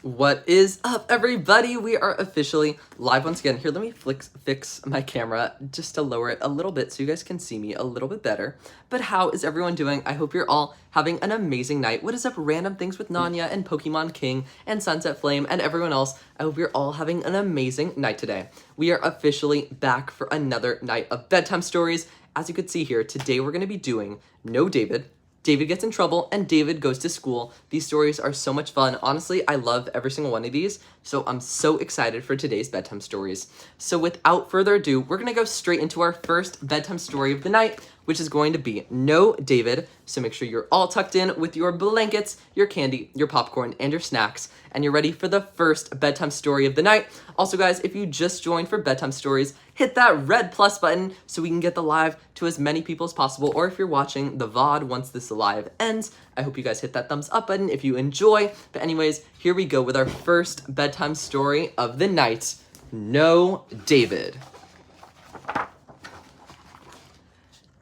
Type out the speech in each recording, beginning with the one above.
What is up, everybody? We are officially live once again. Here, let me fix my camera just to lower it a little bit so you guys can see me a little bit better. But how is everyone doing? I hope you're all having an amazing night. What is up, Random Things with Nanya and Pokemon King and Sunset Flame and everyone else? I hope you're all having an amazing night today. We are officially back for another night of bedtime stories. As you can see here, today we're going to be doing No David. David gets in trouble, and David goes to school. These stories are so much fun. Honestly, I love every single one of these, so I'm so excited for today's bedtime stories. So without further ado, we're going to go straight into our first bedtime story of the night, which is going to be No David. So make sure you're all tucked in with your blankets, your candy, your popcorn, and your snacks, and you're ready for the first bedtime story of the night. Also, guys, if you just joined for bedtime stories, hit that red plus button so we can get the live to as many people as possible. Or if you're watching the VOD once this live ends, I hope you guys hit that thumbs up button if you enjoy. But anyways, here we go with our first bedtime story of the night, No David.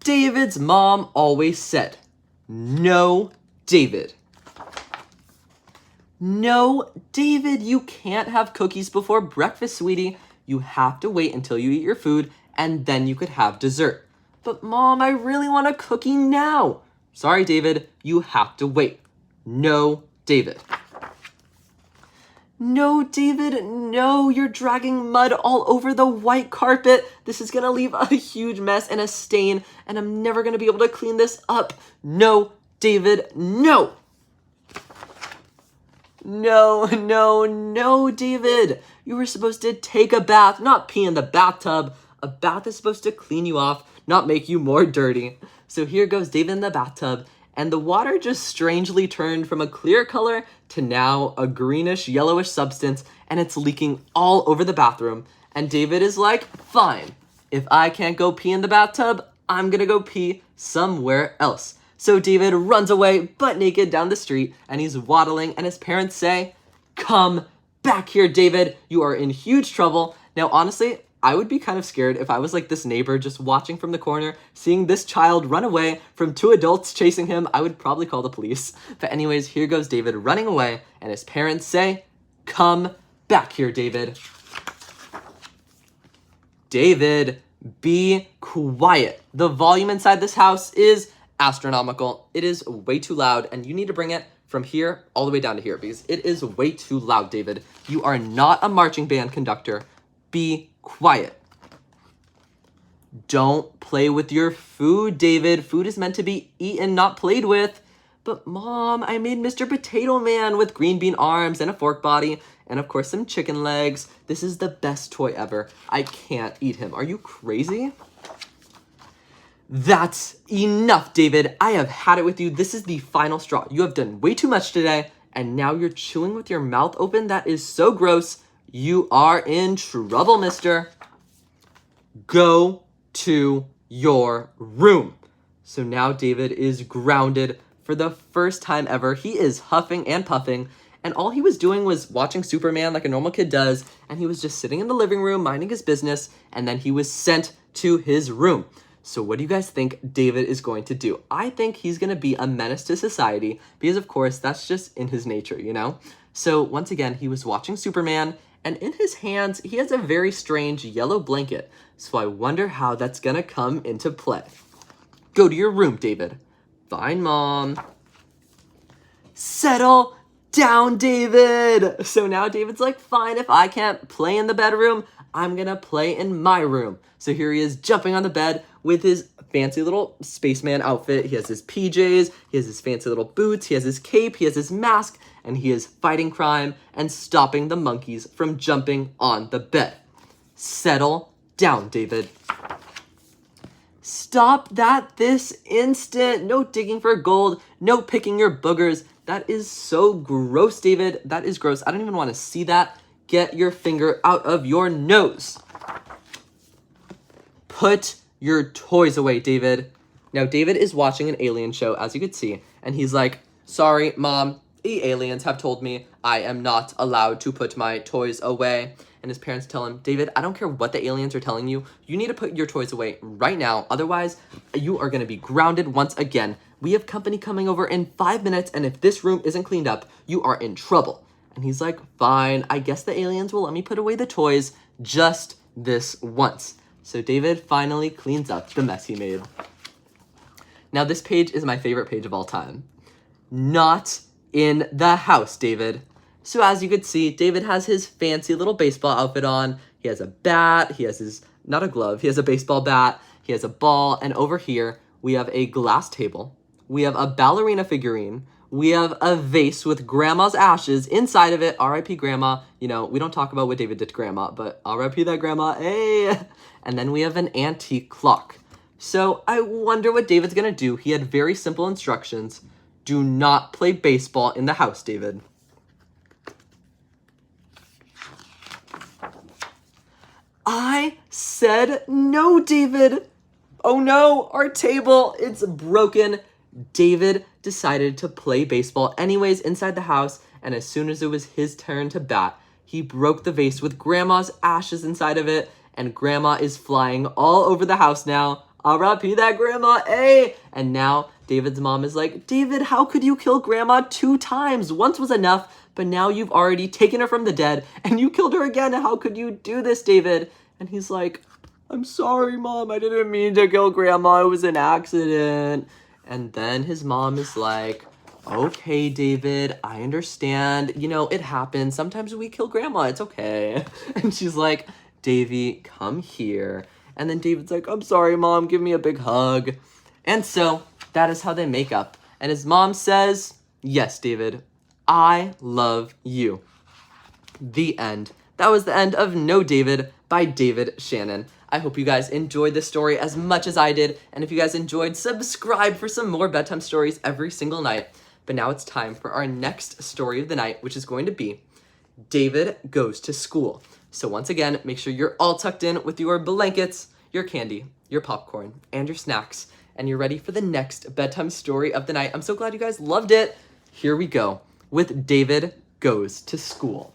David's mom always said, "No, David." No, David, you can't have cookies before breakfast, sweetie. You have to wait until you eat your food, and then you could have dessert. But Mom, I really want a cookie now. Sorry, David, you have to wait. No, David. No, David, no, you're dragging mud all over the white carpet. This is gonna leave a huge mess and a stain, and I'm never gonna be able to clean this up. No, David, no. No, David. You were supposed to take a bath, not pee in the bathtub. A bath is supposed to clean you off, not make you more dirty. So here goes David in the bathtub, and the water just strangely turned from a clear color to now a greenish yellowish substance, and it's leaking all over the bathroom. And David is like, fine, if I can't go pee in the bathtub, I'm gonna go pee somewhere else. So David runs away butt naked down the street, and he's waddling, and his parents say, "Come back here, David, you are in huge trouble." Now, honestly, I would be kind of scared if I was like this neighbor just watching from the corner, seeing this child run away from two adults chasing him. I would probably call the police. But anyways, here goes David running away, and his parents say, "Come back here, David." David, be quiet. The volume inside this house is astronomical. It is way too loud, and you need to bring it from here all the way down to here because it is way too loud, David. You are not a marching band conductor. Be quiet. Don't play with your food, David. Food is meant to be eaten, not played with. But Mom, I made Mr. Potato Man with green bean arms and a fork body and of course some chicken legs. This is the best toy ever. I can't eat him. Are you crazy? That's enough, David. I have had it with you. This is the final straw. You have done way too much today, and now you're chewing with your mouth open. That is so gross. You are in trouble, mister. Go to your room. So now David is grounded for the first time ever. He is huffing and puffing, and all he was doing was watching Superman like a normal kid does, and he was just sitting in the living room minding his business, and then he was sent to his room. So what do you guys think David is going to do? I think he's going to be a menace to society because, of course, that's just in his nature, you know? So once again, he was watching Superman, and in his hands, he has a very strange yellow blanket. So I wonder how that's going to come into play. Go to your room, David. Fine, Mom. Settle down, David. So now David's like, fine, if I can't play in the bedroom, I'm gonna play in my room. So here he is jumping on the bed with his fancy little spaceman outfit. He has his PJs, he has his fancy little boots, he has his cape, he has his mask, and he is fighting crime and stopping the monkeys from jumping on the bed. Settle down, David. Stop that this instant. No digging for gold, no picking your boogers. That is so gross, David. That is gross. I don't even want to see that. Get your finger out of your nose. Put your toys away, David. Now, David is watching an alien show, as you could see, and he's like, sorry, Mom, the aliens have told me I am not allowed to put my toys away. And his parents tell him, David, I don't care what the aliens are telling you. You need to put your toys away right now. Otherwise, you are going to be grounded once again. We have company coming over in 5 minutes, and if this room isn't cleaned up, you are in trouble. And he's like, fine, I guess the aliens will let me put away the toys just this once. So David finally cleans up the mess he made. Now this page is my favorite page of all time. Not in the house, David. So as you could see, David has his fancy little baseball outfit on. He has a bat, he has his, not a glove, he has a baseball bat, he has a ball, and over here we have a glass table. We have a ballerina figurine. We have a vase with grandma's ashes inside of it. R.I.P. grandma. You know, we don't talk about what David did to grandma, but R.I.P. that grandma. Hey! And then we have an antique clock. So I wonder what David's gonna do. He had very simple instructions. Do not play baseball in the house, David. I said no, David. Oh no, our table, it's broken. David decided to play baseball anyways inside the house, and as soon as it was his turn to bat, he broke the vase with grandma's ashes inside of it, and grandma is flying all over the house now. R.I.P. that grandma, hey! And now David's mom is like, David, how could you kill grandma 2 times? Once was enough, but now you've already taken her from the dead, and you killed her again. How could you do this, David? And he's like, I'm sorry, Mom. I didn't mean to kill grandma. It was an accident. And then his mom is like, okay, David, I understand. You know, it happens. Sometimes we kill grandma. It's okay. And she's like, Davy, come here. And then David's like, I'm sorry, Mom. Give me a big hug. And so that is how they make up. And his mom says, yes, David, I love you. The end. That was the end of No David by David Shannon. I hope you guys enjoyed this story as much as I did. And if you guys enjoyed, subscribe for some more bedtime stories every single night. But now it's time for our next story of the night, which is going to be David Goes to School. So once again, make sure you're all tucked in with your blankets, your candy, your popcorn, and your snacks. And you're ready for the next bedtime story of the night. I'm so glad you guys loved it. Here we go with David Goes to School.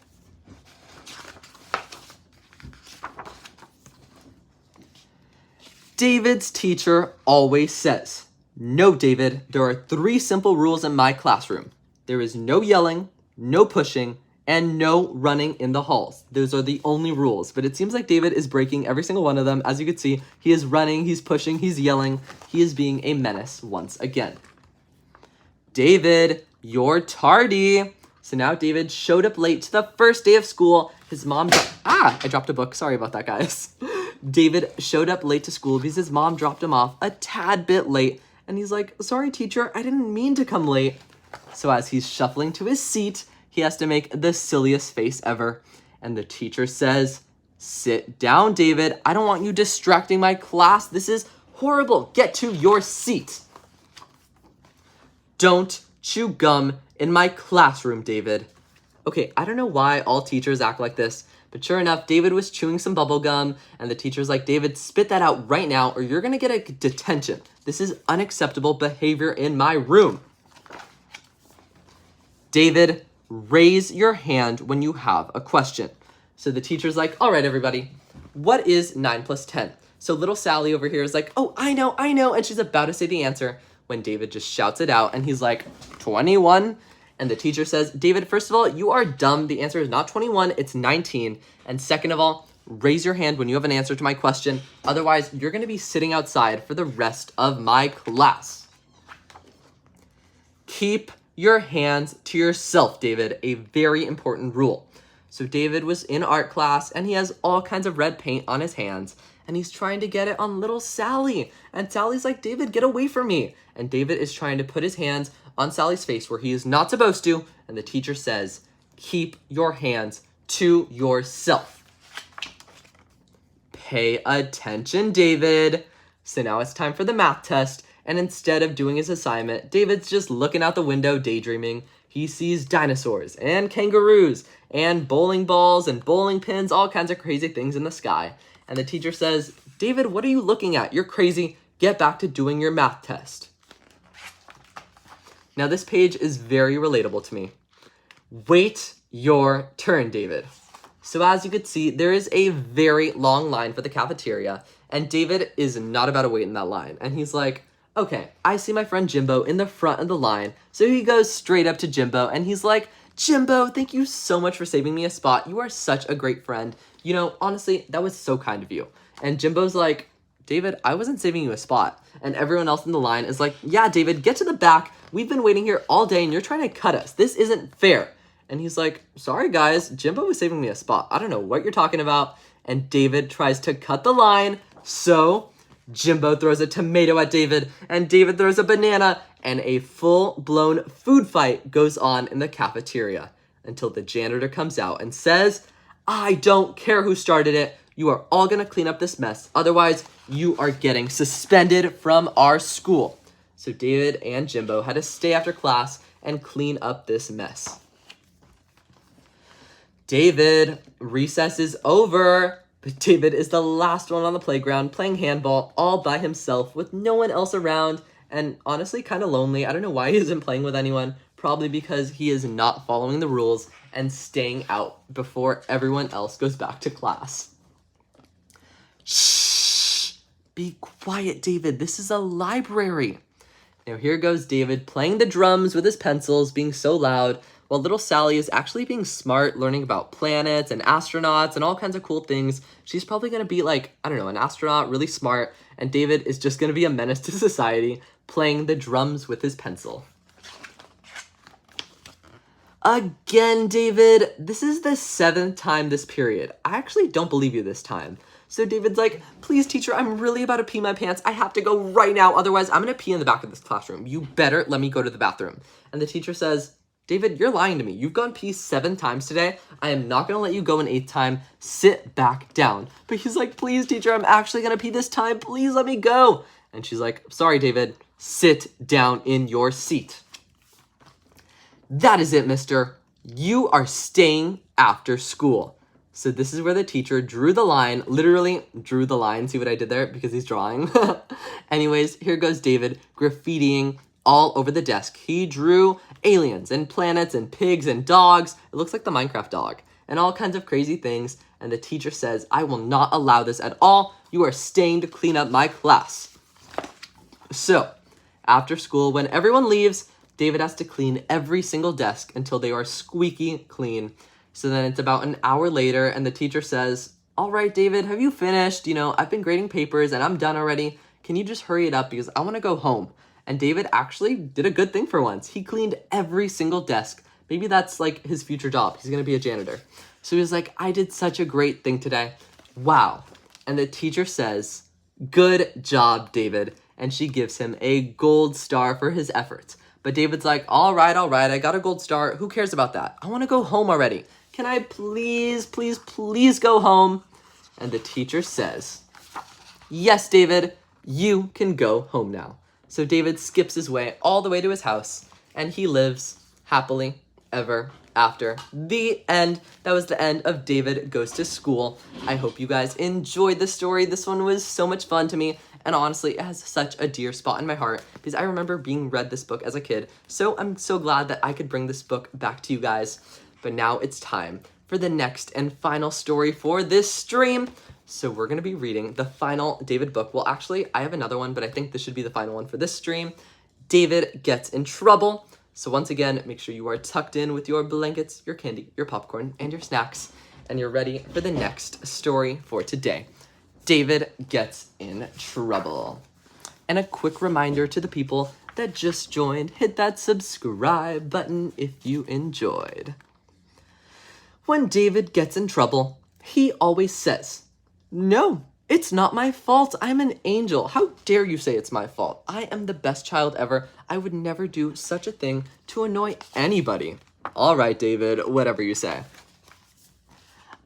David's teacher always says, no, David, there are 3 simple rules in my classroom. There is no yelling, no pushing, and no running in the halls. Those are the only rules, but it seems like David is breaking every single one of them. As you can see, he is running, he's pushing, he's yelling. He is being a menace once again. David, you're tardy. So now David showed up late to the first day of school. His mom, I dropped a book. Sorry about that, guys. David showed up late to school because his mom dropped him off a tad bit late. And he's like, sorry, teacher, I didn't mean to come late. So as he's shuffling to his seat, he has to make the silliest face ever. And the teacher says, sit down, David. I don't want you distracting my class. This is horrible. Get to your seat. Don't chew gum in my classroom, David. Okay, I don't know why all teachers act like this, but sure enough, David was chewing some bubble gum, and the teacher's like, David, spit that out right now, or you're gonna get a detention. This is unacceptable behavior in my room. David, raise your hand when you have a question. So the teacher's like, all right, everybody, what is 9 plus 10? So little Sally over here is like, oh, I know, and she's about to say the answer when David just shouts it out, and he's like, 21. And the teacher says, David, first of all, you are dumb. The answer is not 21, it's 19. And second of all, raise your hand when you have an answer to my question. Otherwise, you're going to be sitting outside for the rest of my class. Keep your hands to yourself, David. A very important rule. So David was in art class, and he has all kinds of red paint on his hands. And he's trying to get it on little Sally. And Sally's like, David, get away from me. And David is trying to put his hands on Sally's face where he is not supposed to. And the teacher says, keep your hands to yourself. Pay attention, David. So now it's time for the math test. And instead of doing his assignment, David's just looking out the window daydreaming. He sees dinosaurs and kangaroos and bowling balls and bowling pins, all kinds of crazy things in the sky. And the teacher says, David, what are you looking at? You're crazy. Get back to doing your math test. Now this page is very relatable to me. Wait your turn, David. So as you could see, there is a very long line for the cafeteria, and David is not about to wait in that line. And he's like, okay, I see my friend Jimbo in the front of the line. So he goes straight up to Jimbo, and he's like, Jimbo, thank you so much for saving me a spot. You are such a great friend. You know, honestly, that was so kind of you. And Jimbo's like, David, I wasn't saving you a spot. And everyone else in the line is like, yeah, David, get to the back. We've been waiting here all day and you're trying to cut us. This isn't fair. And he's like, sorry, guys, Jimbo was saving me a spot. I don't know what you're talking about. And David tries to cut the line. So Jimbo throws a tomato at David, and David throws a banana, and a full-blown food fight goes on in the cafeteria until the janitor comes out and says, I don't care who started it. You are all going to clean up this mess. Otherwise, you are getting suspended from our school. So David and Jimbo had to stay after class and clean up this mess. David, recess is over. But David is the last one on the playground playing handball all by himself with no one else around and honestly kind of lonely. I don't know why he isn't playing with anyone. Probably because he is not following the rules and staying out before everyone else goes back to class. Shh! Be quiet, David. This is a library. Now here goes David playing the drums with his pencils, being so loud, while little Sally is actually being smart, learning about planets and astronauts and all kinds of cool things. She's probably going to be like, I don't know, an astronaut, really smart, and David is just going to be a menace to society, playing the drums with his pencil. Again, David, this is the 7th time this period. I actually don't believe you this time. So David's like, please, teacher, I'm really about to pee my pants. I have to go right now. Otherwise, I'm going to pee in the back of this classroom. You better let me go to the bathroom. And the teacher says, David, you're lying to me. You've gone pee 7 times today. I am not going to let you go an 8th time. Sit back down. But he's like, please, teacher, I'm actually going to pee this time. Please let me go. And she's like, sorry, David. Sit down in your seat. That is it, mister. You are staying after school. So this is where the teacher drew the line, literally drew the line. See what I did there? Because he's drawing. Anyways, here goes David graffitiing all over the desk. He drew aliens and planets and pigs and dogs. It looks like the Minecraft dog and all kinds of crazy things. And the teacher says, I will not allow this at all. You are staying to clean up my class. So after school, when everyone leaves, David has to clean every single desk until they are squeaky clean. So then it's about an hour later and the teacher says, all right, David, have you finished? I've been grading papers and I'm done already. Can you just hurry it up because I want to go home? And David actually did a good thing for once. He cleaned every single desk. Maybe that's like his future job. He's going to be a janitor. So he was like, I did such a great thing today. Wow. And the teacher says, good job, David. And she gives him a gold star for his efforts. But David's like, all right, I got a gold star. Who cares about that? I want to go home already. Can I please go home? And the teacher says, yes, David, you can go home now. So David skips his way all the way to his house, and he lives happily ever after. The end. That was the end of David Goes to School. I hope you guys enjoyed the story. This one was so much fun to me, and honestly, it has such a dear spot in my heart because I remember being read this book as a kid. So I'm so glad that I could bring this book back to you guys. But now it's time for the next and final story for this stream. So we're going to be reading the final David book. Well, actually, I have another one, but I think this should be the final one for this stream. David Gets in Trouble. So once again, make sure you are tucked in with your blankets, your candy, your popcorn, and your snacks, and you're ready for the next story for today. David Gets in Trouble. And a quick reminder to the people that just joined, hit that subscribe button if you enjoyed. When David gets in trouble, he always says, no, it's not my fault. I'm an angel. How dare you say it's my fault? I am the best child ever. I would never do such a thing to annoy anybody. All right, David, whatever you say.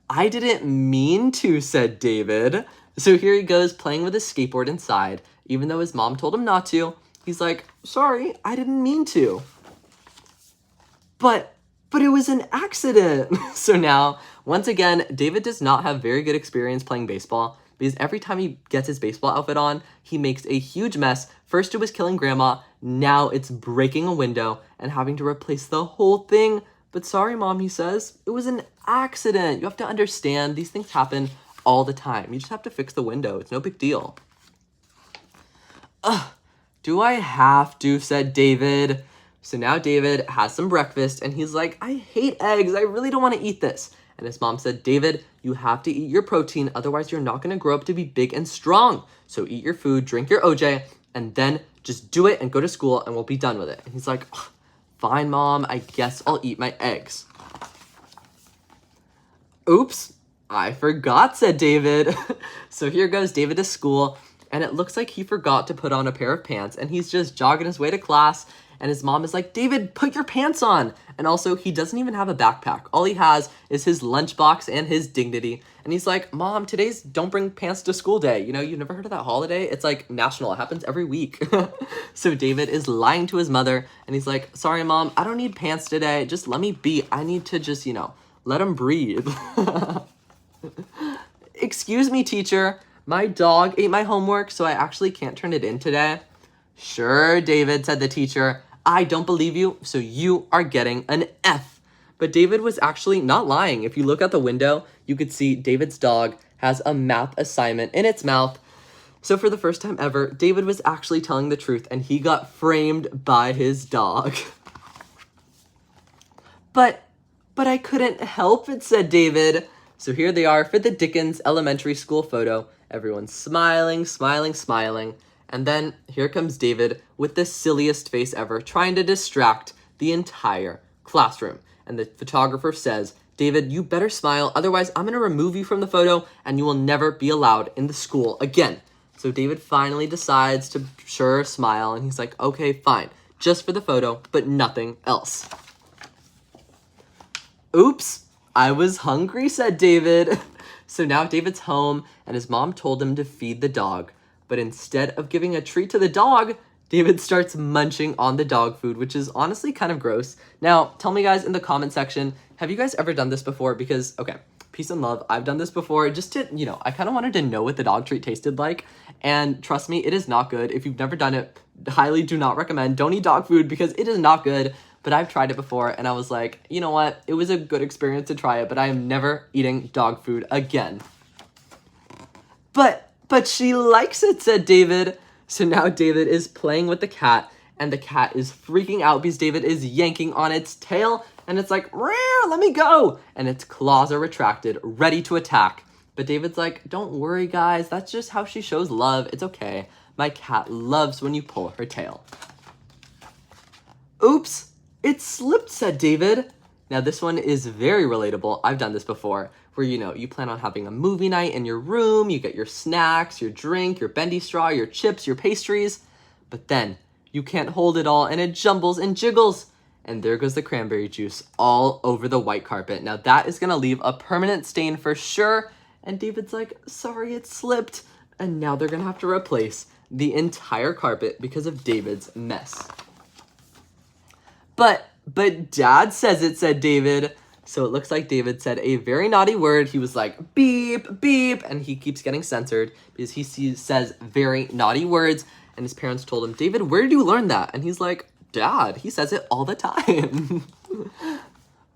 I didn't mean to, said David. So here he goes playing with his skateboard inside, even though his mom told him not to. He's like, sorry, I didn't mean to. But it was an accident. So now, once again, David does not have very good experience playing baseball because every time he gets his baseball outfit on, he makes a huge mess. First it was killing grandma, now it's breaking a window and having to replace the whole thing. But sorry, Mom, he says, it was an accident. You have to understand, these things happen all the time. You just have to fix the window. It's no big deal. Ugh, do I have to, said David. So now David has some breakfast and he's like, I hate eggs. I really don't want to eat this. And his mom said, David, you have to eat your protein. Otherwise, you're not going to grow up to be big and strong. So eat your food, drink your OJ, and then just do it and go to school and we'll be done with it. And he's like, fine, Mom, I guess I'll eat my eggs. Oops, I forgot, said David. So here goes David to school, and it looks like he forgot to put on a pair of pants, and he's just jogging his way to class, and his mom is like, David, put your pants on. And also, he doesn't even have a backpack. All he has is his lunchbox and his dignity. And he's like, Mom, today's don't bring pants to school day. You know, you've never heard of that holiday? It's like national. It happens every week. So David is lying to his mother, and he's like, sorry, Mom, I don't need pants today. Just let me be. I need to just, let him breathe. Excuse me, teacher. My dog ate my homework, so I actually can't turn it in today. Sure, David, said the teacher. I don't believe you, so you are getting an F. But David was actually not lying. If you look out the window, you could see David's dog has a math assignment in its mouth. So for the first time ever, David was actually telling the truth, and he got framed by his dog. But I couldn't help it, said David. So here they are for the Dickens Elementary School photo. Everyone's smiling, smiling, smiling. And then here comes David with the silliest face ever, trying to distract the entire classroom. And the photographer says, David, you better smile, otherwise I'm going to remove you from the photo and you will never be allowed in the school again. So David finally decides to smile, and he's like, okay, fine, just for the photo, but nothing else. Oops, I was hungry, said David. So now David's home, and his mom told him to feed the dog. But instead of giving a treat to the dog, David starts munching on the dog food, which is honestly kind of gross. Now, tell me, guys, in the comment section, have you guys ever done this before? Because, okay, peace and love, I've done this before just to, I kind of wanted to know what the dog treat tasted like. And trust me, it is not good. If you've never done it, highly do not recommend. Don't eat dog food because it is not good. But I've tried it before, and I was like, you know what? It was a good experience to try it, but I am never eating dog food again. But she likes it, said David. So now David is playing with the cat, and the cat is freaking out because David is yanking on its tail, and it's like, let me go. And its claws are retracted, ready to attack. But David's like, don't worry, guys. That's just how she shows love. It's okay. My cat loves when you pull her tail. Oops. It slipped, said David. Now this one is very relatable. I've done this before, where you plan on having a movie night in your room, you get your snacks, your drink, your bendy straw, your chips, your pastries, but then you can't hold it all and it jumbles and jiggles. And there goes the cranberry juice all over the white carpet. Now that is gonna leave a permanent stain for sure. And David's like, sorry, it slipped. And now they're gonna have to replace the entire carpet because of David's mess. But Dad says it, said David. So it looks like David said a very naughty word. He was like, beep, beep, and he keeps getting censored because he says very naughty words. And his parents told him, David, where did you learn that? And he's like, Dad, he says it all the time.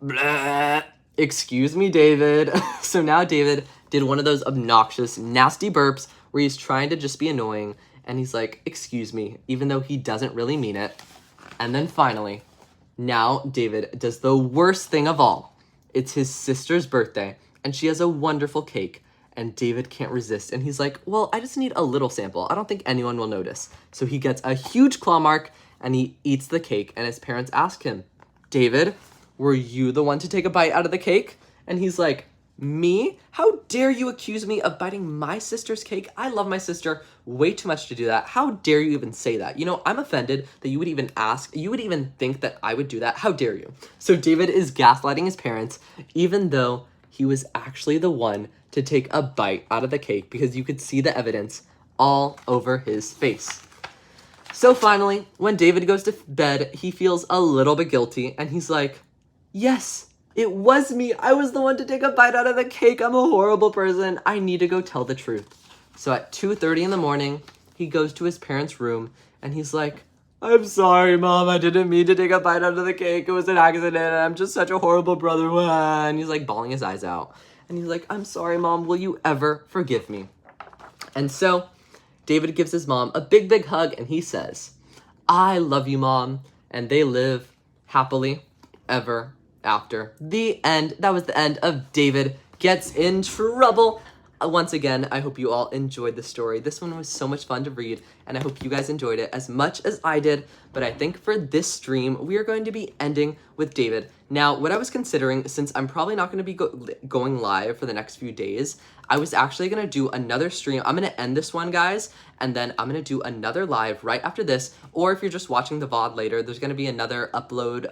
Blah. Excuse me, David. So now David did one of those obnoxious, nasty burps where he's trying to just be annoying. And he's like, excuse me, even though he doesn't really mean it. And then finally, now David does the worst thing of all. It's his sister's birthday, and she has a wonderful cake, and David can't resist, and he's like, well, I just need a little sample. I don't think anyone will notice. So he gets a huge claw mark, and he eats the cake, and his parents ask him, David, were you the one to take a bite out of the cake? And he's like, me? How dare you accuse me of biting my sister's cake? I love my sister way too much to do that. How dare you even say that? I'm offended that you would even ask. You would even think that I would do that. How dare you? So David is gaslighting his parents, even though he was actually the one to take a bite out of the cake because you could see the evidence all over his face. So finally, when David goes to bed, he feels a little bit guilty, and he's like, yes, it was me. I was the one to take a bite out of the cake. I'm a horrible person. I need to go tell the truth. So at 2:30 in the morning, he goes to his parents' room, and he's like, I'm sorry, Mom. I didn't mean to take a bite out of the cake. It was an accident. I'm just such a horrible brother. And he's like bawling his eyes out. And he's like, I'm sorry, Mom. Will you ever forgive me? And so David gives his mom a big, big hug, and he says, I love you, Mom. and they live happily ever after. The end. That was the end of David Gets in Trouble. Once again, I hope you all enjoyed the story. This one was so much fun to read, and I hope you guys enjoyed it as much as I did. But I think for this stream, we are going to be ending with David. Now, what I was considering, since I'm probably not going to be going live for the next few days, I was actually going to do another stream. I'm going to end this one, guys, and then I'm going to do another live right after this. Or if you're just watching the VOD later, there's going to be another upload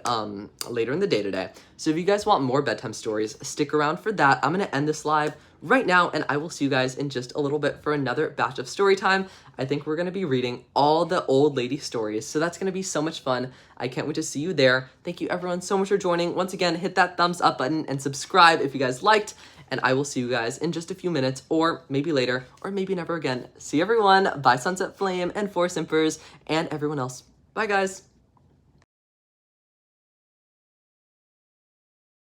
later in the day today. So if you guys want more bedtime stories, stick around for that. I'm going to end this live right now, and I will see you guys in just a little bit for another batch of story time. I think we're going to be reading all the old lady stories, so that's going to be so much fun. I can't wait to see you there. Thank you everyone so much for joining. Once again, hit that thumbs up button and subscribe if you guys liked, and I will see you guys in just a few minutes, or maybe later, or maybe never again. See everyone. Bye Sunset Flame and Four Simpers and everyone else. Bye guys.